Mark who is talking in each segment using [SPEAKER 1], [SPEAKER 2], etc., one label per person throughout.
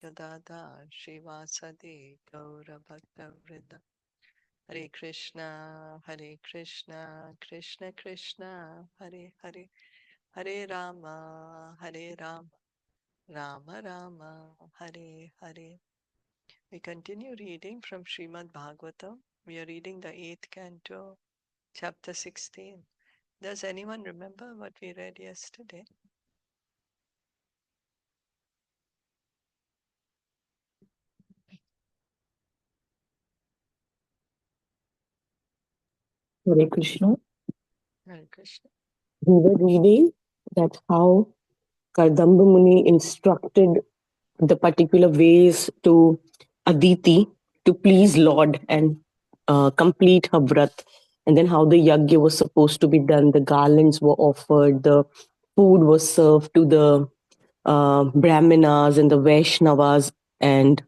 [SPEAKER 1] Gadada Shivasadi Gaura Bhakta Vrida. Hare Krishna, Krishna Krishna, Hare Hare, Hare Rama, Rama Rama, Hare Hare. We continue reading from Srimad Bhagavatam. We are reading the 8th canto, chapter 16. Does anyone remember what we read yesterday?
[SPEAKER 2] Hare Krishna.
[SPEAKER 1] Hare Krishna.
[SPEAKER 2] We were reading that how Kardamba Muni instructed the particular ways to Aditi to please Lord and complete her vrat. And then how the yajna was supposed to be done, the garlands were offered, the food was served to the Brahmanas and the Vaishnavas. And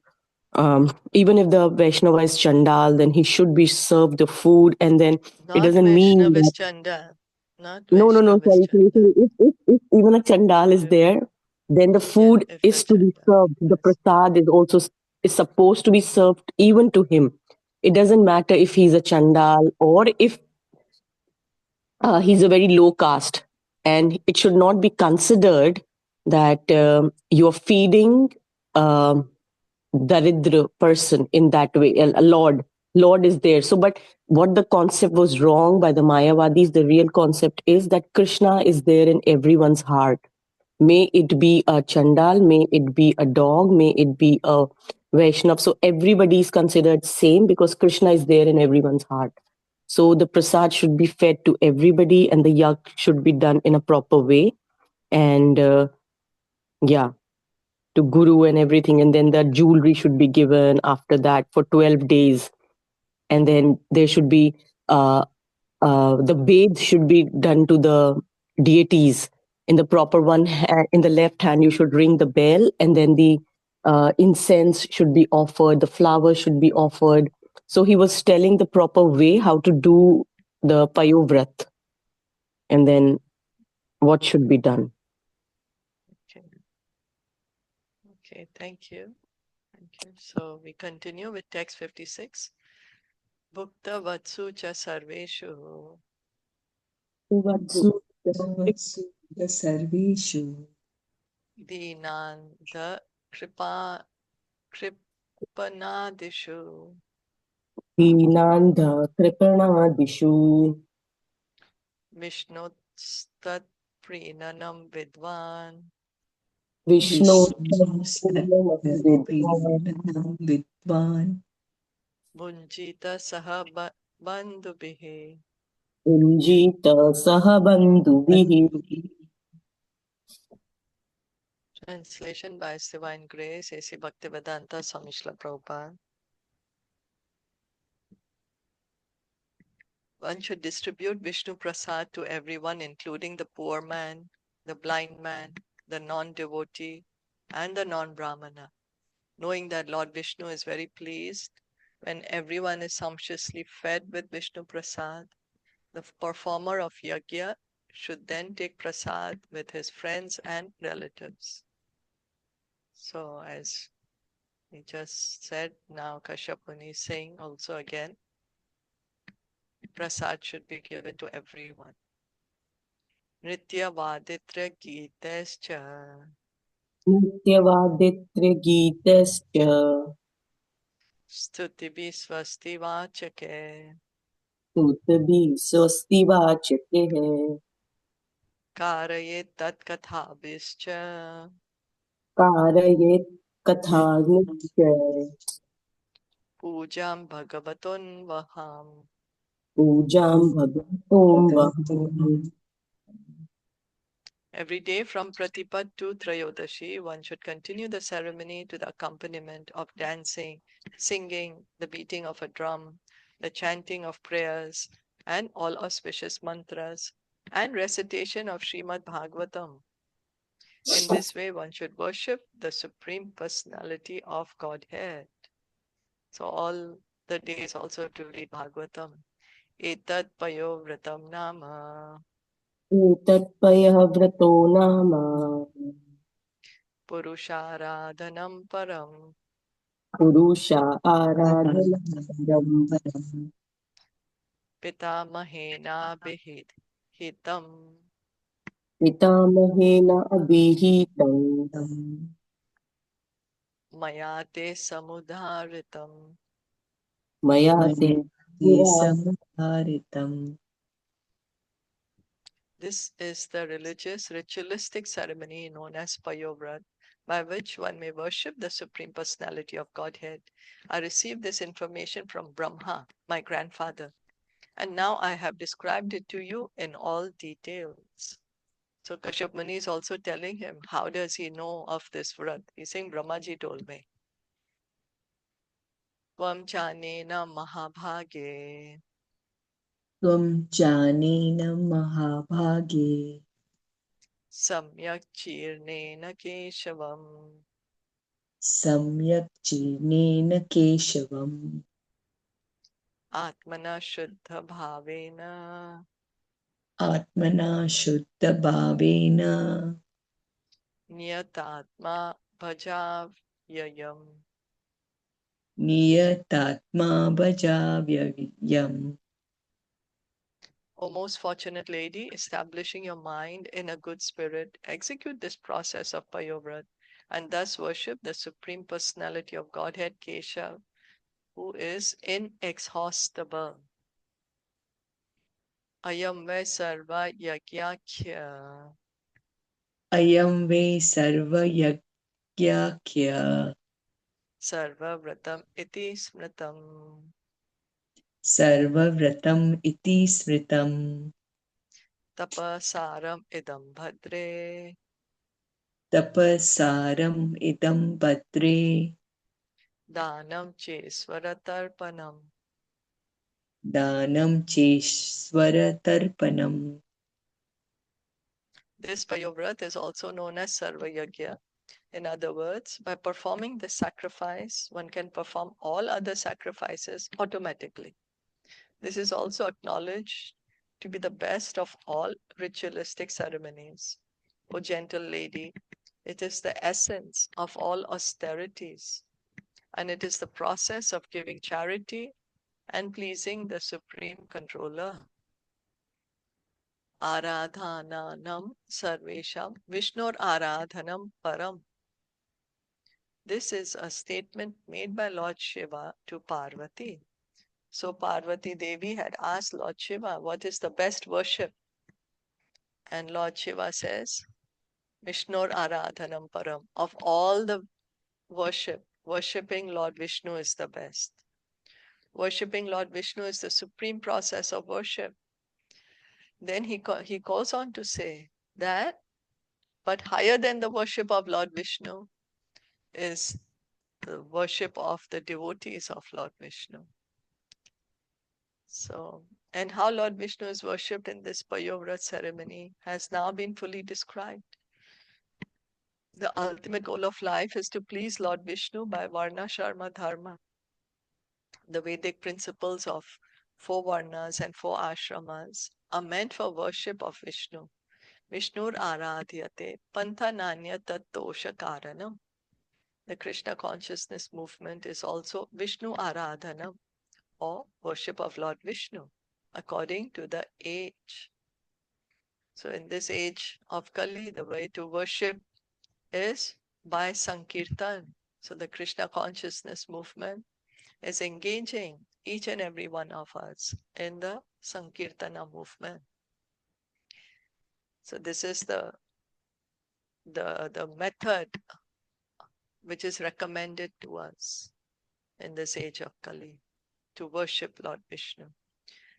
[SPEAKER 2] even if the Vaishnava is Chandal, then he should be served the food. And then it
[SPEAKER 1] Not
[SPEAKER 2] doesn't mean that.
[SPEAKER 1] Vaishnavischanda. Not
[SPEAKER 2] No, sorry.
[SPEAKER 1] Vaishnavischanda.
[SPEAKER 2] If even a Chandal is there, then the
[SPEAKER 1] Yeah,
[SPEAKER 2] food
[SPEAKER 1] if the
[SPEAKER 2] is to be
[SPEAKER 1] Chanda.
[SPEAKER 2] served. The
[SPEAKER 1] Yes.
[SPEAKER 2] prasad is also is supposed to be served even to him. It doesn't matter if he's a Chandal or if he's a very low caste. And it should not be considered that you're feeding Daridra person in that way. A Lord is there. So, but what the concept was wrong by the Mayavadis, the real concept is that Krishna is there in everyone's heart. May it be a Chandal, may it be a dog, may it be a Vaishnav. So everybody is considered same because Krishna is there in everyone's heart. So the prasad should be fed to everybody and the yak should be done in a proper way. And yeah, to Guru and everything. And then the jewelry should be given after that for 12 days. And then there should be the bathe should be done to the deities. In the proper one, in the left hand, you should ring the bell, and then the incense should be offered, the flowers should be offered. So he was telling the proper way how to do the Payo-vrata, and then what should be done.
[SPEAKER 1] Okay. Okay, thank you. Thank you. So we continue with text 56. Bhukta Vatsu Cha Sarveshu
[SPEAKER 3] सर्वेषु
[SPEAKER 1] Dinanda Kripanadishu
[SPEAKER 2] Dinanda Kripanadishu
[SPEAKER 1] Vishnustat Prinanam Vidvan
[SPEAKER 2] Vishnu
[SPEAKER 3] विद्वान्
[SPEAKER 1] Bunjita Saha Bandhubihi.
[SPEAKER 2] Unjita Sahabandhuvihi.
[SPEAKER 1] Translation by His Divine Grace, A.C. Bhaktivedanta Swami Srila Prabhupada. One should distribute Vishnu Prasad to everyone, including the poor man, the blind man, the non-devotee, and the non-Brahmana, knowing that Lord Vishnu is very pleased when everyone is sumptuously fed with Vishnu Prasad. The performer of yajna should then take prasad with his friends and relatives. So as we just said, now Kashyap Muni is saying also again, prasad should be given to everyone. Nritya Vaditra Gitescha
[SPEAKER 2] Nityavaditra Gitascha
[SPEAKER 1] Stutibi Swasti Vachake
[SPEAKER 2] Suttabhi Swasti Vachake
[SPEAKER 1] Karayet Tat Kathabhischa
[SPEAKER 2] Karayet Kathanitya
[SPEAKER 1] Pujam Bhagavatun Vaham.
[SPEAKER 2] Pujam Bhagavatam Vaham.
[SPEAKER 1] Every day from Pratipad to Trayodashi, one should continue the ceremony to the accompaniment of dancing, singing, the beating of a drum, the chanting of prayers, and all auspicious mantras, and recitation of Srimad Bhagavatam. In this way, one should worship the Supreme Personality of Godhead. So all the days also to read Bhagavatam. Etat Payo-vratam nama
[SPEAKER 2] Etat Payo-vrato nama
[SPEAKER 1] Purusharadhanam param.
[SPEAKER 2] Purusha Aradhanam
[SPEAKER 1] Pitamahena bihid hitam.
[SPEAKER 2] Pitamahena Abhihitam
[SPEAKER 1] Mayate samudharitam.
[SPEAKER 2] Mayate
[SPEAKER 3] Samudharitam.
[SPEAKER 1] This is the religious ritualistic ceremony known as Payo-vrata, by which one may worship the Supreme Personality of Godhead. I received this information from Brahma, my grandfather, and now I have described it to you in all details. So Kashyap Muni is also telling him, how does he know of this vrat? He's saying, Brahmaji told me. Tvam chanena mahabhage
[SPEAKER 3] Tvam janena mahabhage
[SPEAKER 1] samyak chirnena keshavam
[SPEAKER 3] samyak jinena keshavam
[SPEAKER 1] atmana shuddha bhavena
[SPEAKER 3] atmana shuddha bhavena
[SPEAKER 1] niyatatma bhajavyayam.
[SPEAKER 3] niyatatma bhajavyam.
[SPEAKER 1] O most fortunate lady, establishing your mind in a good spirit, execute this process of Payo-vrata and thus worship the Supreme Personality of Godhead Keshav, who is inexhaustible. Ayam ve sarva yagyakhya
[SPEAKER 3] Ayam ve sarva yagyakya
[SPEAKER 1] sarva vratam iti smritam
[SPEAKER 3] sarva vratam iti smritam
[SPEAKER 1] tapasaram idam bhadre
[SPEAKER 3] tapasaram idam bhadre
[SPEAKER 1] danam cheswaratarpanam.
[SPEAKER 3] danam cheswara tarpanam.
[SPEAKER 1] This Payo-vrata is also known as Sarva Yagya. In other words, by performing this sacrifice, one can perform all other sacrifices automatically. This is also acknowledged to be the best of all ritualistic ceremonies. O gentle lady, it is the essence of all austerities, and it is the process of giving charity and pleasing the Supreme Controller. Aradhananam sarvesham Vishnur aradhanam param. This is a statement made by Lord Shiva to Parvati. So Parvati Devi had asked Lord Shiva, what is the best worship? And Lord Shiva says, Vishnur aradhanam param. Of all the worship, worshipping Lord Vishnu is the best. Worshipping Lord Vishnu is the supreme process of worship. Then he goes on to say that, but higher than the worship of Lord Vishnu is the worship of the devotees of Lord Vishnu. So, and how Lord Vishnu is worshipped in this Payo-vrata ceremony has now been fully described. The ultimate goal of life is to please Lord Vishnu by Varna Sharma Dharma. The Vedic principles of 4 Varnas and 4 Ashramas are meant for worship of Vishnu. Vishnur Aradhyate Pantha Nanya Tattosha Karanam. The Krishna consciousness movement is also Vishnu Aradhanam, or worship of Lord Vishnu, according to the age. So in this age of Kali, the way to worship is by Sankirtan. So the Krishna consciousness movement is engaging each and every one of us in the Sankirtana movement. So this is the method which is recommended to us in this age of Kali to worship Lord Vishnu.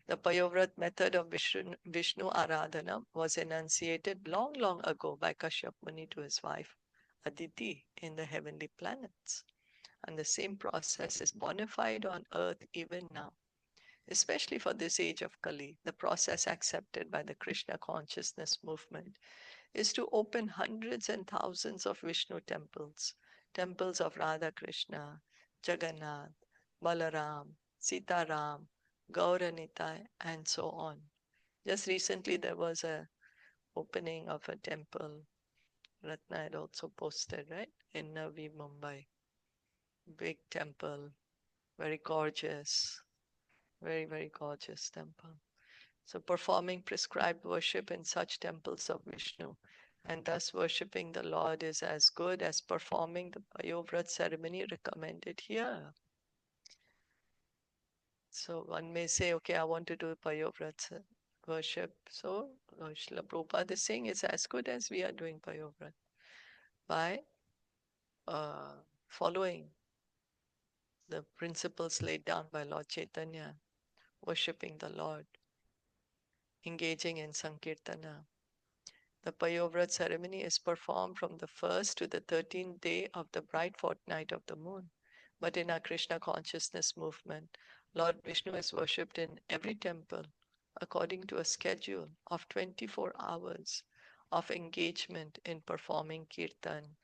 [SPEAKER 1] The Payo-vrata method of Vishnu Aradhana was enunciated long, long ago by Kashyap Muni to his wife Aditi in the heavenly planets. And the same process is bona fide on earth even now. Especially for this age of Kali, the process accepted by the Krishna consciousness movement is to open hundreds and thousands of Vishnu temples, temples of Radha Krishna, Jagannath, Balaram, Sitaram, Gauranitai, and so on. Just recently there was a opening of a temple Ratna had also posted, right? In Navi Mumbai. Big temple, very gorgeous, very, very gorgeous temple. So performing prescribed worship in such temples of Vishnu and thus worshipping the Lord is as good as performing the Payo-vrata ceremony recommended here. So one may say, okay, I want to do Payo-vrata worship. So Srila Prabhupada is saying it's as good as we are doing Payo-vrata by following the principles laid down by Lord Chaitanya, worshipping the Lord, engaging in Sankirtana. The Payo-vrata ceremony is performed from the 1st to the 13th day of the bright fortnight of the moon. But in our Krishna consciousness movement, Lord Vishnu is worshipped in every temple according to a schedule of 24 hours of engagement in performing kirtan,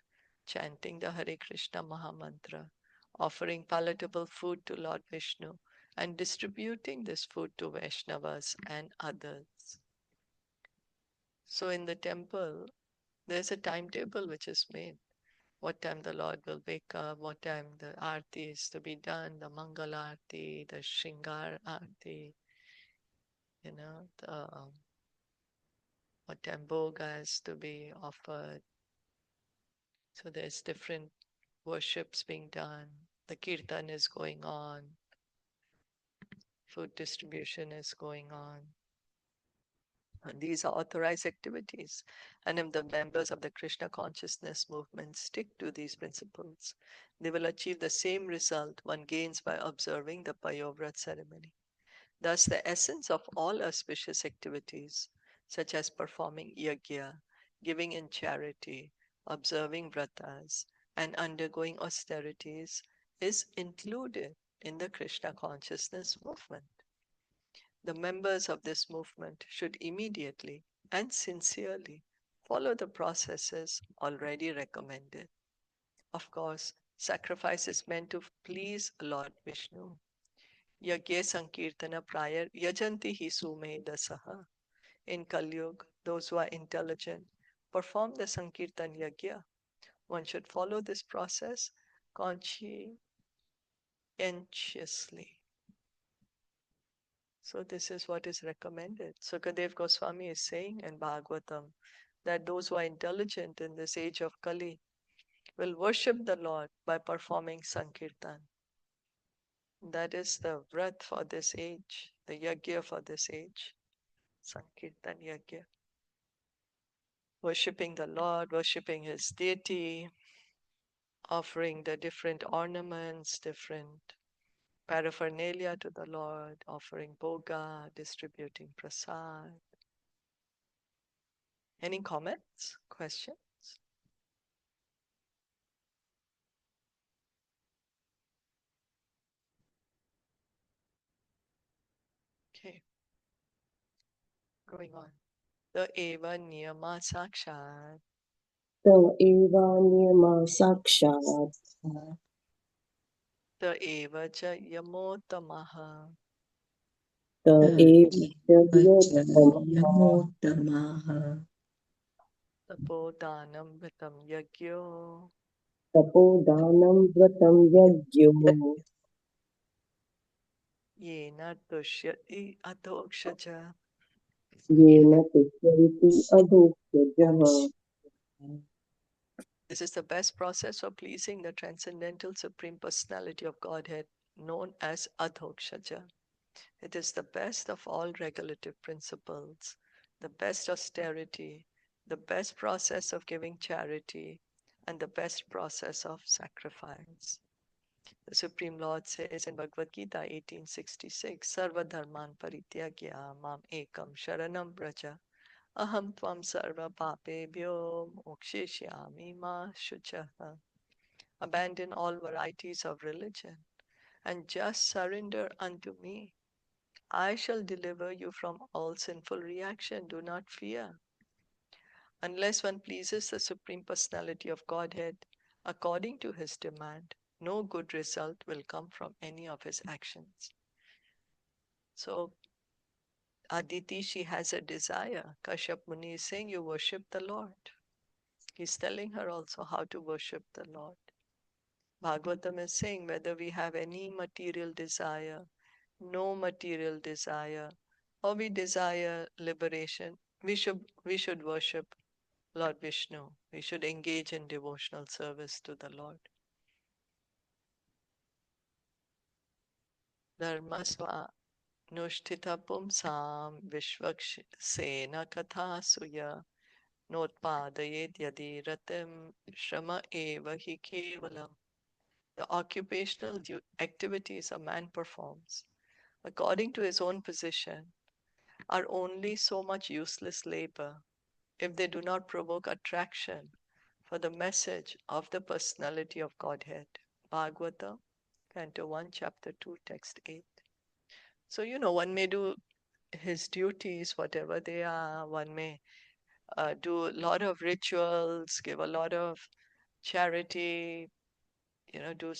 [SPEAKER 1] chanting the Hare Krishna Mahamantra, offering palatable food to Lord Vishnu, and distributing this food to Vaishnavas and others. So in the temple, there's a timetable which is made. What time the Lord will wake up, what time the aarti is to be done, the Mangala aarti, the Shringar aarti, what time bhoga is to be offered. So there's different worships being done. The kirtan is going on. Food distribution is going on. And these are authorized activities. And if the members of the Krishna consciousness movement stick to these principles, they will achieve the same result one gains by observing the Payo-vrata ceremony. Thus, the essence of all auspicious activities, such as performing yajna, giving in charity, observing vratas, and undergoing austerities, is included in the Krishna consciousness movement. The members of this movement should immediately and sincerely follow the processes already recommended. Of course, sacrifice is meant to please Lord Vishnu. Yagya Sankirtana prior yajanti hi sumedasaha. In Kalyug, those who are intelligent perform the Sankirtan Yagya. One should follow this process conscientiously. So this is what is recommended. Sukadev Goswami is saying in Bhagavatam that those who are intelligent in this age of Kali will worship the Lord by performing Sankirtan. That is the vrat for this age, the yagya for this age, Sankirtan yagya. Worshipping the Lord, worshipping his deity, offering the different ornaments, different paraphernalia to the Lord, offering bhoga, distributing prasad. Any comments, questions? Okay, going on. The eva niyama sakshat,
[SPEAKER 2] त एवान्यमा साक्षात्
[SPEAKER 1] the eva cha yamotamaha,
[SPEAKER 2] त एव च वियोत्तमः
[SPEAKER 3] Yamotamaha
[SPEAKER 1] tapodanam vitam yagyo,
[SPEAKER 2] तपोदानं व्रतं यज्ञो
[SPEAKER 1] yena tushyati adokshaja.
[SPEAKER 2] Yen तुष्यन्ति अधोक्षजः.
[SPEAKER 1] This is the best process of pleasing the transcendental Supreme Personality of Godhead, known as Adhokshaja. It is the best of all regulative principles, the best austerity, the best process of giving charity, and the best process of sacrifice. The Supreme Lord says in Bhagavad Gita 18:66, Sarva dharman parityagya mam ekam sharanam braja aham tvam sarva papebhyo mokshishyami ma shuchaha. Abandon all varieties of religion and just surrender unto me. I shall deliver you from all sinful reaction. Do not fear. Unless one pleases the Supreme Personality of Godhead according to his demand, no good result will come from any of his actions. So, Aditi, she has a desire. Kashyap Muni is saying, you worship the Lord. He's telling her also how to worship the Lord. Bhagavatam is saying whether we have any material desire, no material desire, or we desire liberation, we should worship Lord Vishnu. We should engage in devotional service to the Lord. Dharmasva nushtita pumsam vishvaksena katha suya notpadayet yadi ratim shrama eva hi kevalam. The occupational activities a man performs according to his own position are only so much useless labor if they do not provoke attraction for the message of the personality of Godhead. Bhagavatam, Canto 1, Chapter 2, Text 8. So, one may do his duties, whatever they are. One may do a lot of rituals, give a lot of charity, do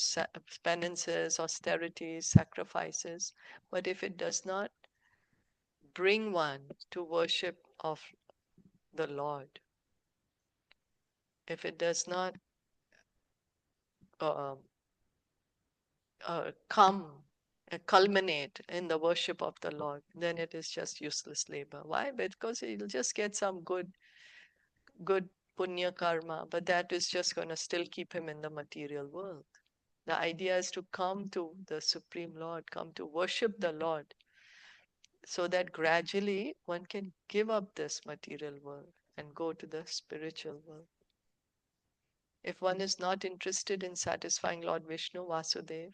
[SPEAKER 1] penances, austerities, sacrifices. But if it does not bring one to worship of the Lord, if it does not uh, culminate in the worship of the Lord, then it is just useless labor. Why? Because he'll just get some good punya karma, but that is just going to still keep him in the material world. The idea is to come to the Supreme Lord, come to worship the Lord, so that gradually one can give up this material world and go to the spiritual world. If one is not interested in satisfying Lord Vishnu Vasudev,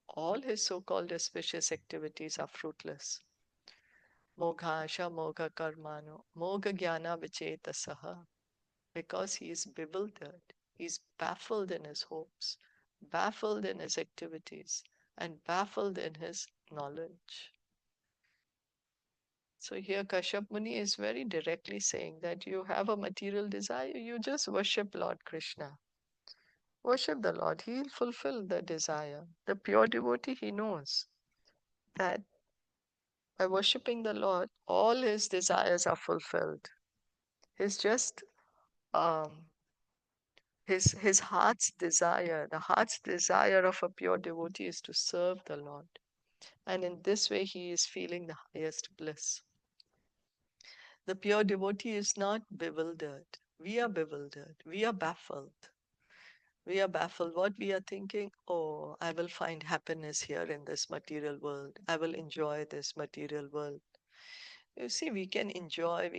[SPEAKER 1] all his so-called auspicious activities are fruitless. Moghasha mogha karmano, mogha jnana vichetasaha. Because he is bewildered, he is baffled in his hopes, baffled in his activities, and baffled in his knowledge. So here Kashyap Muni is very directly saying that you have a material desire, you just worship Lord Krishna. Worship the Lord, he'll fulfill the desire. The pure devotee, he knows that by worshipping the Lord, all his desires are fulfilled. It's just um, his heart's desire. The heart's desire of a pure devotee is to serve the Lord. And in this way, he is feeling the highest bliss. The pure devotee is not bewildered. We are bewildered. We are baffled. We are baffled. What we are thinking, oh, I will find happiness here in this material world. I will enjoy this material world. You see, we can enjoy,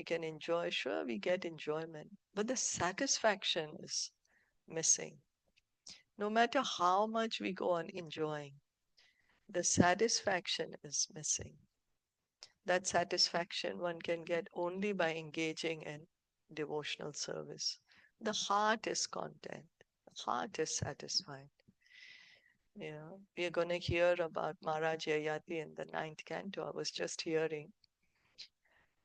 [SPEAKER 1] sure, we get enjoyment, but the satisfaction is missing. No matter how much we go on enjoying, the satisfaction is missing. That satisfaction one can get only by engaging in devotional service. The heart is content, the heart is satisfied. We are going to hear about Maharaj Yayati in the ninth canto. I was just hearing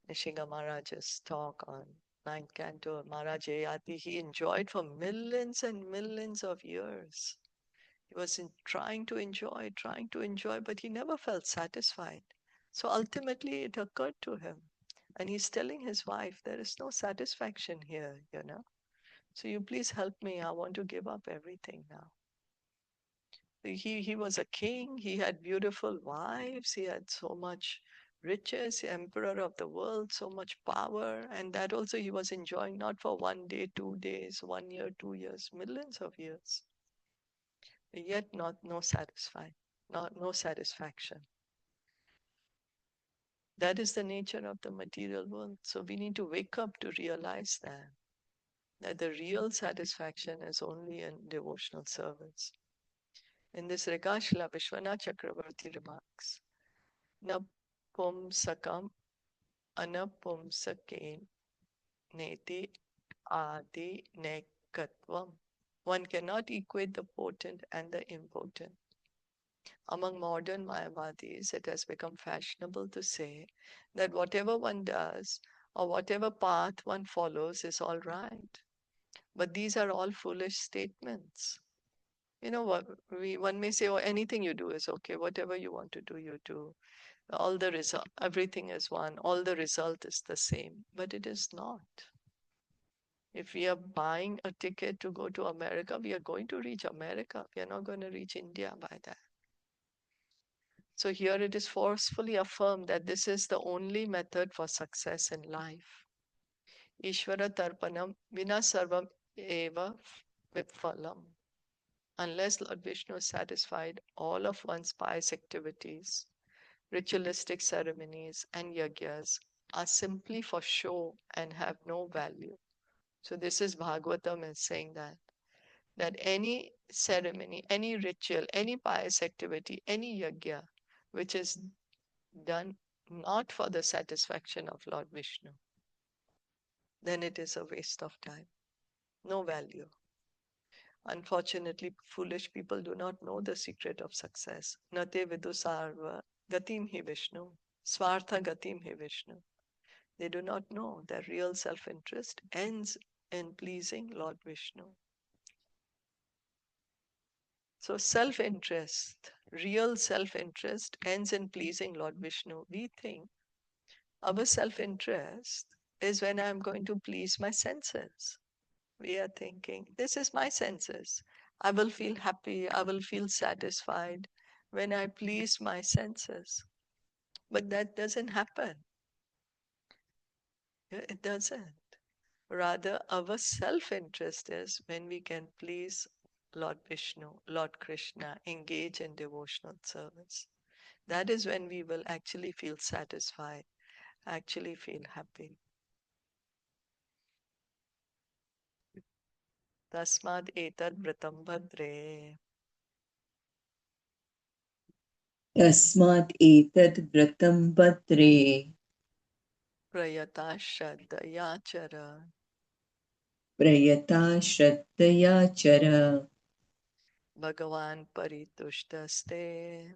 [SPEAKER 1] Nishinga Maharaj's talk on ninth canto. Maharaj Yayati, he enjoyed for millions and millions of years. He was trying to enjoy, but he never felt satisfied. So ultimately it occurred to him. And he's telling his wife, there is no satisfaction here. So you please help me. I want to give up everything now. He was a king. He had beautiful wives. He had so much riches, emperor of the world, so much power. And that also he was enjoying not for 1 day, 2 days, 1 year, 2 years, millions of years. Yet no no satisfaction. That is the nature of the material world. So we need to wake up to realize that the real satisfaction is only in devotional service. In this regard, Srila Vishwanath Chakravarti remarks, Napumsakam anapumsaken neti adi nekatvam. One cannot equate the potent and the impotent. Among modern Mayavadis, it has become fashionable to say that whatever one does or whatever path one follows is all right. But these are all foolish statements. One may say, oh, anything you do is okay. Whatever you want to do, you do. All the result, everything is one. All the result is the same. But it is not. If we are buying a ticket to go to America, we are going to reach America. We are not going to reach India by that. So here it is forcefully affirmed that this is the only method for success in life. Ishvara tarpanam vina sarvam eva viphalam. Unless Lord Vishnu is satisfied, all of one's pious activities, ritualistic ceremonies, and yagyas are simply for show and have no value. So this is Bhagavatam is saying that any ceremony, any ritual, any pious activity, any yagya, which is done not for the satisfaction of Lord Vishnu, then it is a waste of time, no value. Unfortunately, foolish people do not know the secret of success. Nate vidu sarva gatim hi Vishnu, swartha gatim hi Vishnu. They do not know that real self-interest ends in pleasing Lord Vishnu. So self-interest, real self-interest ends in pleasing Lord Vishnu. We think our self-interest is when I'm going to please my senses. We are thinking, this is my senses. I will feel happy, I will feel satisfied when I please my senses. But that doesn't happen. It doesn't. Rather, our self-interest is when we can please Lord Vishnu, Lord Krishna, engage in devotional service. That is when we will actually feel satisfied, actually feel happy. Tasmad etad vratam bhadre
[SPEAKER 3] तस्मात् एतद् व्रतं भद्रे
[SPEAKER 1] prayata shraddhaya chara
[SPEAKER 3] प्रयता श्रद्धया चर
[SPEAKER 1] Bhagavan paritushtaste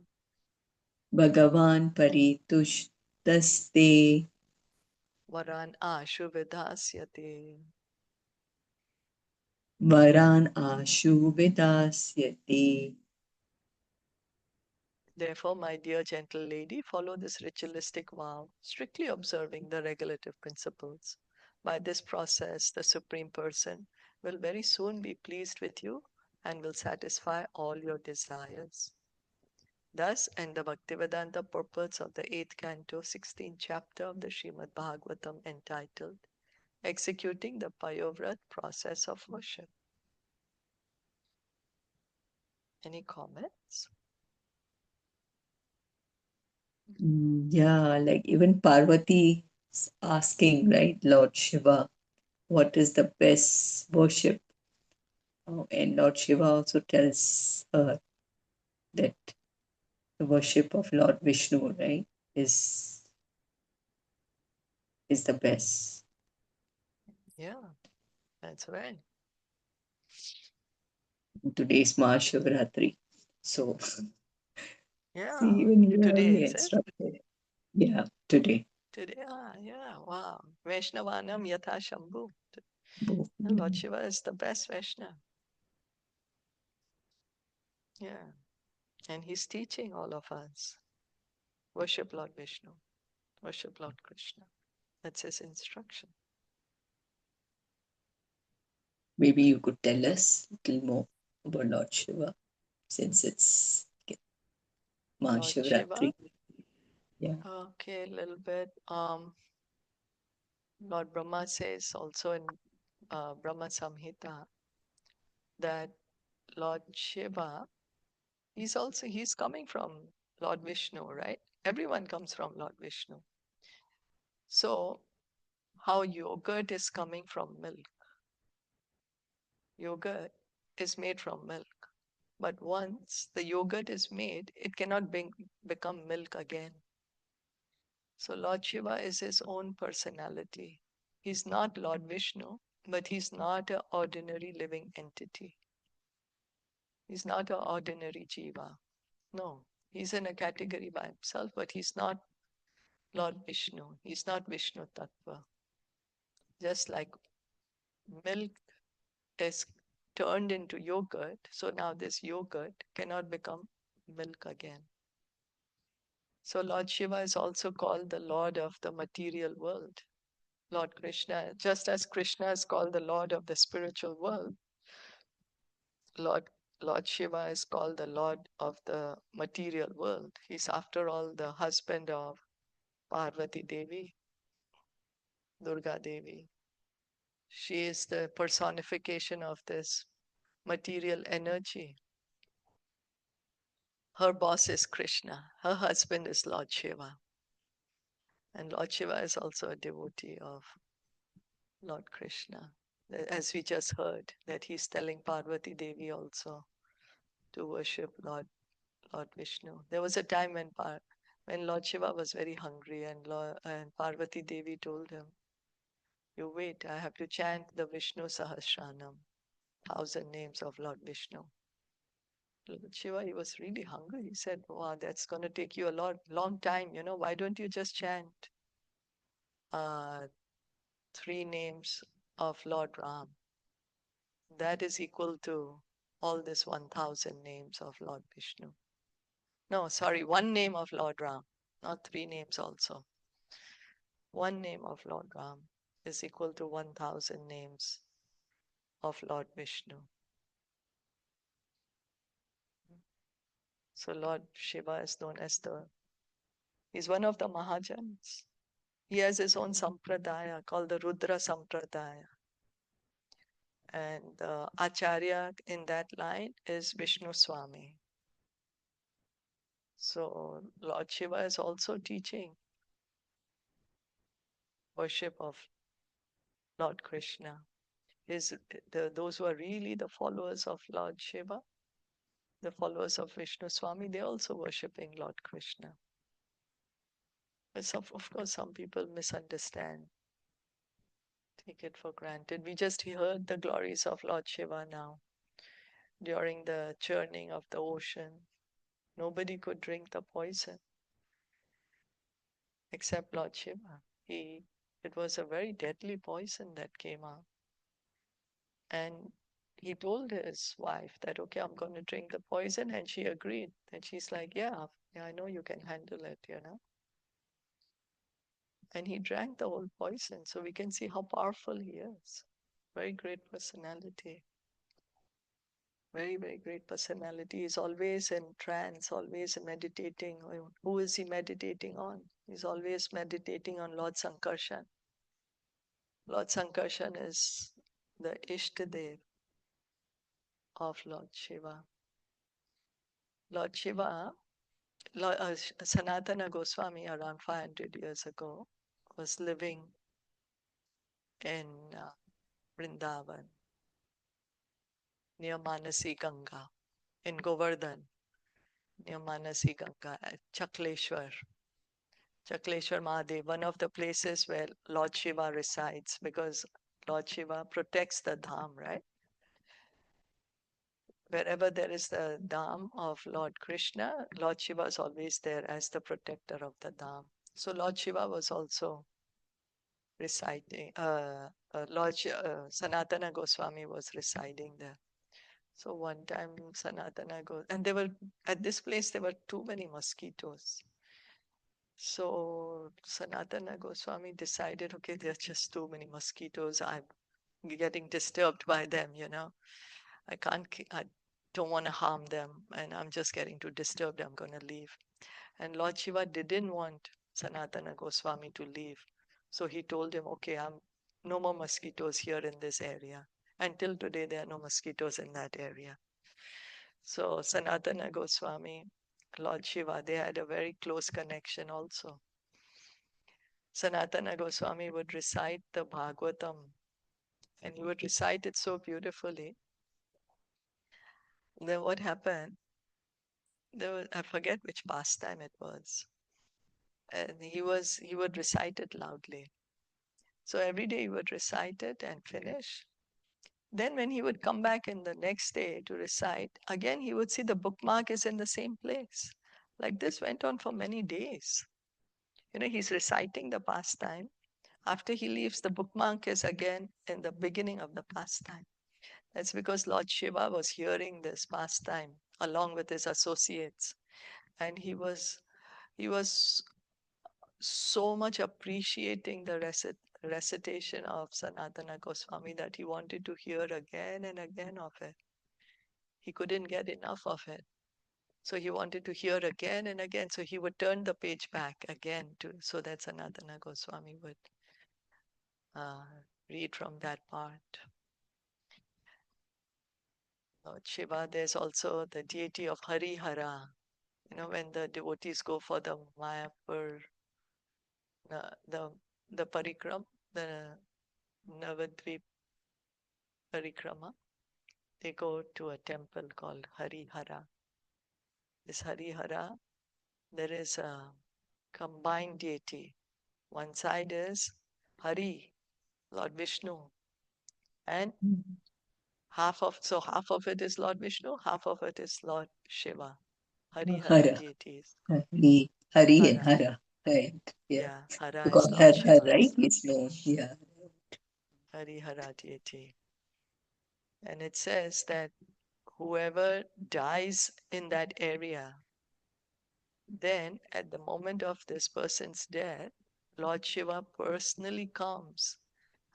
[SPEAKER 3] भगवान् परितुष्टस्ते
[SPEAKER 1] varan ashu vidhasyate.
[SPEAKER 3] वरान् Ashu विदास्यति.
[SPEAKER 1] Therefore, my dear gentle lady, follow this ritualistic vow, strictly observing the regulative principles. By this process, the Supreme Person will very soon be pleased with you and will satisfy all your desires. Thus, end the Bhaktivedanta purports of the 8th canto, 16th chapter of the Srimad Bhagavatam entitled Executing the Payo-vrata Process of Worship. Any comments?
[SPEAKER 3] Yeah, like even Parvati is asking, right, Lord Shiva, what is the best worship? And Lord Shiva also tells her that the worship of Lord Vishnu, right, is the best.
[SPEAKER 1] Yeah, that's right.
[SPEAKER 3] Today's Mahashivratri. So
[SPEAKER 1] Yeah,
[SPEAKER 3] even here
[SPEAKER 1] today
[SPEAKER 3] we
[SPEAKER 1] is it?
[SPEAKER 3] instructed. Yeah, today.
[SPEAKER 1] Today, yeah, wow. Vaishnavanam yatha shambhu.
[SPEAKER 3] Both.
[SPEAKER 1] And Lord Shiva is the best Vaishnava. Yeah. And he's teaching all of us. Worship Lord Vishnu. Worship Lord Krishna. That's his instruction.
[SPEAKER 3] Maybe you could tell us a little more about Lord Shiva since it's
[SPEAKER 1] Lord Shiva.
[SPEAKER 3] Mahashivratri. Yeah.
[SPEAKER 1] Okay, a little bit. Lord Brahma says also in Brahma Samhita that Lord Shiva, he's coming from Lord Vishnu, right? Everyone comes from Lord Vishnu. So how yogurt is coming from milk. Yogurt is made from milk. But once the yogurt is made, it cannot become milk again. So Lord Shiva is his own personality. He's not Lord Vishnu, but he's not an ordinary living entity. He's not an ordinary jiva. No, he's in a category by himself, but he's not Lord Vishnu. He's not Vishnu Tattva. Just like milk is turned into yogurt, so now this yogurt cannot become milk again. So Lord Shiva is also called the Lord of the material world. Lord Krishna, just as Krishna is called the Lord of the spiritual world, Lord Lord Shiva is called the Lord of the material world. He's after all the husband of Parvati Devi, Durga Devi. She is the personification of this material energy. Her boss is Krishna. Her husband is Lord Shiva. And Lord Shiva is also a devotee of Lord Krishna. As we just heard, that he's telling Parvati Devi also to worship Lord Vishnu. There was a time when Lord Shiva was very hungry, and Parvati Devi told him, "You wait, I have to chant the Vishnu Sahasranam, 1,000 names of Lord Vishnu." Lord Shiva, he was really hungry. He said, "Wow, that's going to take you a long time. Why don't you just chant uh, 3 names of Lord Ram? That is equal to all this 1,000 names of Lord Vishnu." No, sorry, 1 name of Lord Ram, not 3 names also. 1 name of Lord Ram is equal to 1,000 names of Lord Vishnu. So Lord Shiva is known as he's one of the Mahajans. He has his own sampradaya called the Rudra Sampradaya. And the Acharya in that line is Vishnu Swami. So Lord Shiva is also teaching worship of Lord Krishna. Those who are really the followers of Lord Shiva, the followers of Vishnu Swami, they're also worshipping Lord Krishna. But of course, some people misunderstand, take it for granted. We just heard the glories of Lord Shiva now. During the churning of the ocean, nobody could drink the poison except Lord Shiva. It was a very deadly poison that came out. And he told his wife that, okay, I'm going to drink the poison. And she agreed. And she's like, yeah, I know you can handle it. And he drank the whole poison. So we can see how powerful he is. Very great personality. Very, very great personality. He's always in trance, always meditating. Who is he meditating on? He's always meditating on Lord Sankarshan. Lord Sankarshan is the Ishtadev of Lord Shiva. Lord Shiva, Sanatana Goswami around 500 years ago was living in Vrindavan near Manasi Ganga, in Govardhan, near Manasi Ganga at Chakleshwar. Chakleshwar Mahadev, one of the places where Lord Shiva resides, because Lord Shiva protects the dham, right? Wherever there is the dham of Lord Krishna, Lord Shiva is always there as the protector of the dham. So Lord Shiva was also residing, Sanatana Goswami was residing there. So one time and at this place there were too many mosquitoes. So Sanatana Goswami decided, okay, there are just too many mosquitoes. I'm getting disturbed by them. I don't want to harm them, and I'm just getting too disturbed. I'm going to leave. And Lord Shiva didn't want Sanatana Goswami to leave. So he told him, okay, no more mosquitoes here in this area. Until today, there are no mosquitoes in that area. So Sanatana Goswami, Lord Shiva, they had a very close connection also. Sanatana Goswami would recite the Bhagavatam, and he would recite it so beautifully. Then what happened? I forget which pastime it was. And he would recite it loudly. So every day he would recite it and finish. Then when he would come back in the next day to recite, again he would see the bookmark is in the same place. Like this went on for many days. He's reciting the pastime. After he leaves, the bookmark is again in the beginning of the pastime. That's because Lord Shiva was hearing this pastime along with his associates. And he was so much appreciating the recitation of Sanatana Goswami that he wanted to hear again and again of it. He couldn't get enough of it. So he wanted to hear again and again. So he would turn the page back again so that Sanatana Goswami would uh, read from that part. Lord Shiva, there's also the deity of Harihara. You know, when the devotees go for the Mayapur, the the parikram, the Navadvip parikrama, they go to a temple called Harihara. This Harihara, there is a combined deity. One side is Hari, Lord Vishnu, and half of it is Lord Vishnu, half of it is Lord Shiva. Harihara
[SPEAKER 3] Hara.
[SPEAKER 1] deities.
[SPEAKER 3] Hari and
[SPEAKER 1] Hara.
[SPEAKER 3] Hara. Right. Yeah.
[SPEAKER 1] Yeah, Hara is
[SPEAKER 3] Because
[SPEAKER 1] Lord
[SPEAKER 3] Har,
[SPEAKER 1] Shiva.
[SPEAKER 3] right? It's known. Yeah.
[SPEAKER 1] Harihara deity. And it says that whoever dies in that area, then at the moment of this person's death, Lord Shiva personally comes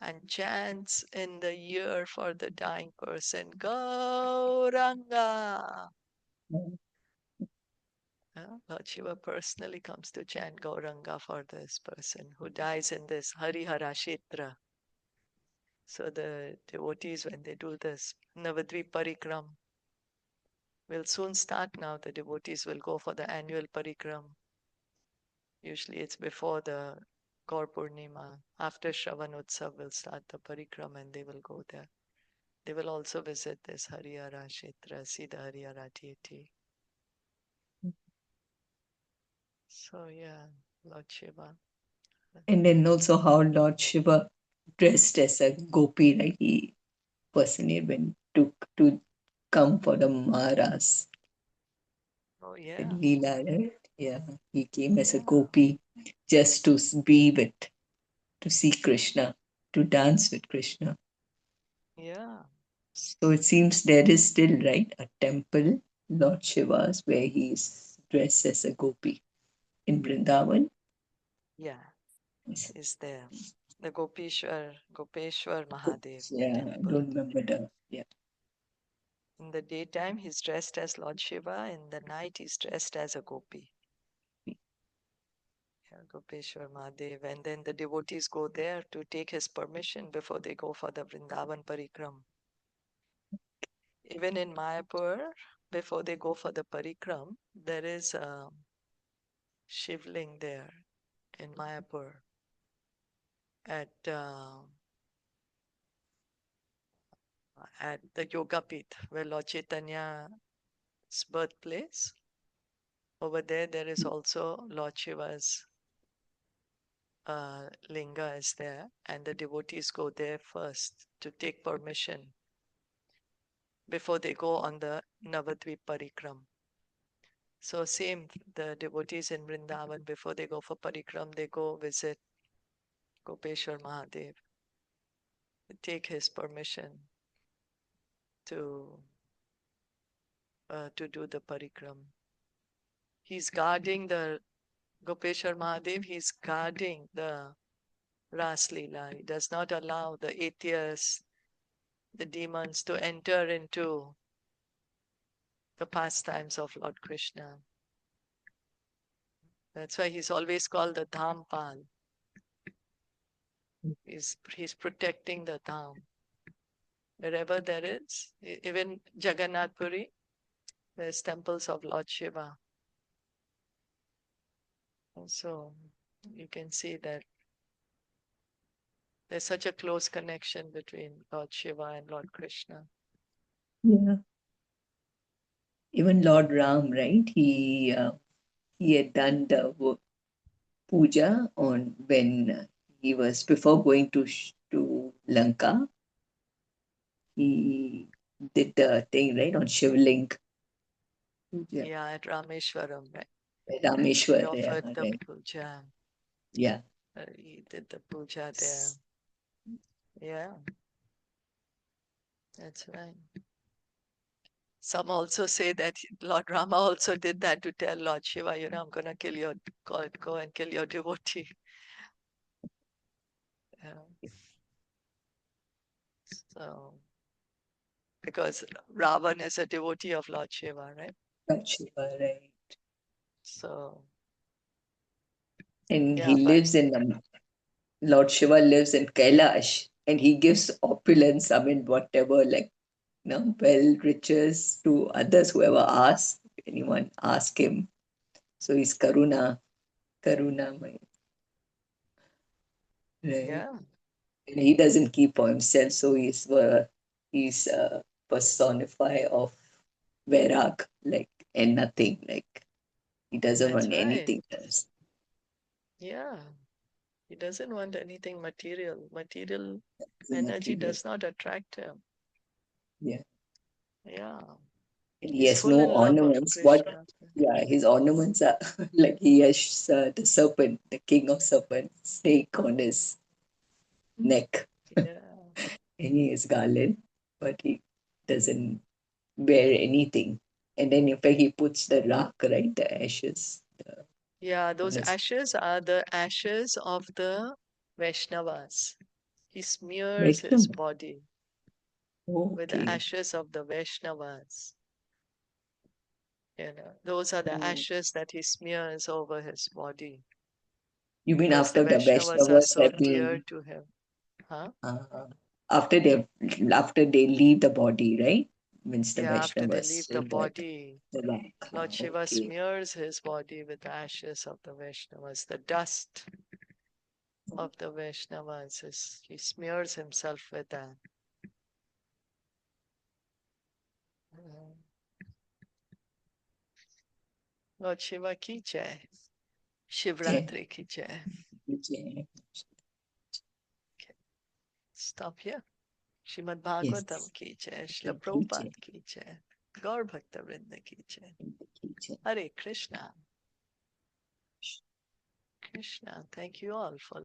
[SPEAKER 1] and chants in the ear for the dying person, Gauranga. Lord Shiva personally comes to chant Gauranga for this person who dies in this Harihara Kshetra. So the devotees, when they do this Navadvip Parikram, will soon start now. The devotees will go for the annual Parikram. Usually it's before the Gaur Purnima. After Shravan Utsav will start the Parikram and they will go there. They will also visit this Harihara Kshetra, see the Harihara deity. So yeah, Lord Shiva.
[SPEAKER 3] And then also how Lord Shiva dressed as a gopi, right? He personally went to come for the Maras.
[SPEAKER 1] Oh
[SPEAKER 3] The
[SPEAKER 1] yeah,
[SPEAKER 3] Leela, right? Yeah. He came as a
[SPEAKER 1] yeah,
[SPEAKER 3] gopi just to be with, to see Krishna, to dance with Krishna.
[SPEAKER 1] yeah,
[SPEAKER 3] So it seems there is still, right, a temple, Lord Shiva's, where he's dressed as a gopi in Vrindavan.
[SPEAKER 1] yeah,
[SPEAKER 3] Yes.
[SPEAKER 1] is there. The Gopeshwar Mahadev
[SPEAKER 3] Yeah, I
[SPEAKER 1] temple.
[SPEAKER 3] don't remember the, yeah.
[SPEAKER 1] In the daytime, he's dressed as Lord Shiva. In the night, he's dressed as a gopi. Yeah, Gopeshwar Mahadev. And then the devotees go there to take his permission before they go for the Vrindavan Parikram. Even in Mayapur, before they go for the Parikram, there is a Shivling there in Mayapur at the Yoga Pit, where Lord Chaitanya's birthplace. Over there is also Lord Shiva's linga is there, and the devotees go there first to take permission before they go on the Navadvip Parikram. So same, the devotees in Vrindavan, before they go for Parikram, they go visit Gopeshwar Mahadev, take his permission to do the Parikram. He's guarding the Gopeshwar Mahadev, he's guarding the Ras Leela. He does not allow the atheists, the demons to enter into the pastimes of Lord Krishna. That's why he's always called the Dhampal. He's protecting the Dham. Wherever there is, even Jagannath Puri, there's temples of Lord Shiva. And so you can see that there's such a close connection between Lord Shiva and Lord Krishna.
[SPEAKER 3] Yeah. Even Lord Ram, right? He had done the puja on when he was before going to Lanka. He did the thing, right, on Shivling puja.
[SPEAKER 1] Yeah, at Rameshwaram, right? He
[SPEAKER 3] Rameshwar, yeah,
[SPEAKER 1] offered the
[SPEAKER 3] right.
[SPEAKER 1] puja.
[SPEAKER 3] Yeah.
[SPEAKER 1] He did the puja there. Yeah, that's right. Some also say that Lord Rama also did that to tell Lord Shiva, I'm going to go and kill your devotee. Yeah. So, because Ravan is a devotee of Lord Shiva, right?
[SPEAKER 3] Lord Shiva, right?
[SPEAKER 1] So,
[SPEAKER 3] And
[SPEAKER 1] yeah,
[SPEAKER 3] he
[SPEAKER 1] but
[SPEAKER 3] lives in Lord Shiva lives in Kailash, and he gives opulence. I mean, whatever, like, well, riches to others, whoever asks, anyone ask him. So he's Karunamay, right?
[SPEAKER 1] yeah,
[SPEAKER 3] And he doesn't keep for himself, so he's personify of Vairag, like, and nothing, like he doesn't
[SPEAKER 1] that's
[SPEAKER 3] want
[SPEAKER 1] right.
[SPEAKER 3] anything else.
[SPEAKER 1] Yeah, he doesn't want anything material. Material
[SPEAKER 3] The
[SPEAKER 1] energy
[SPEAKER 3] material,
[SPEAKER 1] does not attract him.
[SPEAKER 3] yeah.
[SPEAKER 1] Yeah,
[SPEAKER 3] And he
[SPEAKER 1] he's
[SPEAKER 3] has
[SPEAKER 1] full
[SPEAKER 3] no
[SPEAKER 1] in love of
[SPEAKER 3] ornaments. What?
[SPEAKER 1] Krishna.
[SPEAKER 3] Yeah, his ornaments are like he has the serpent, the king of serpents, snake on his neck,
[SPEAKER 1] Yeah,
[SPEAKER 3] and he has garland, but he doesn't wear anything. And then, in fact, he puts the rak, right, the ashes,
[SPEAKER 1] yeah,
[SPEAKER 3] on
[SPEAKER 1] those
[SPEAKER 3] his
[SPEAKER 1] ashes are the ashes of the Vaishnavas. He smears his
[SPEAKER 3] Vaishnava.
[SPEAKER 1] body with the
[SPEAKER 3] Okay.
[SPEAKER 1] ashes of the Vaishnavas. Those are the
[SPEAKER 3] Oh.
[SPEAKER 1] ashes that he smears over his body
[SPEAKER 3] You mean
[SPEAKER 1] because the
[SPEAKER 3] after the
[SPEAKER 1] Vaishnavas are
[SPEAKER 3] Vaishnavas
[SPEAKER 1] so
[SPEAKER 3] have
[SPEAKER 1] dear
[SPEAKER 3] been
[SPEAKER 1] to him. Huh?
[SPEAKER 3] uh, after they leave the body, right? Means the
[SPEAKER 1] Yeah, after they
[SPEAKER 3] Vaishnavas,
[SPEAKER 1] leave
[SPEAKER 3] so
[SPEAKER 1] the
[SPEAKER 3] that
[SPEAKER 1] body,
[SPEAKER 3] the rak.
[SPEAKER 1] Lord Shiva
[SPEAKER 3] Okay.
[SPEAKER 1] smears his body with the ashes of the Vaishnavas, the dust of the Vaishnavas. He smears himself with that. Mm. Lord Shiva ki jai.
[SPEAKER 3] Yeah.
[SPEAKER 1] Shivratri ki jai.
[SPEAKER 3] Yeah.
[SPEAKER 1] Okay, stop here. Srimad
[SPEAKER 3] Yes.
[SPEAKER 1] Bhagavatam ki jai. Srila
[SPEAKER 3] Thank you.
[SPEAKER 1] Prabhupada ki jai. Gaur Bhakta Vrinda ki jai. Hare Krishna. Krishna. Thank you all for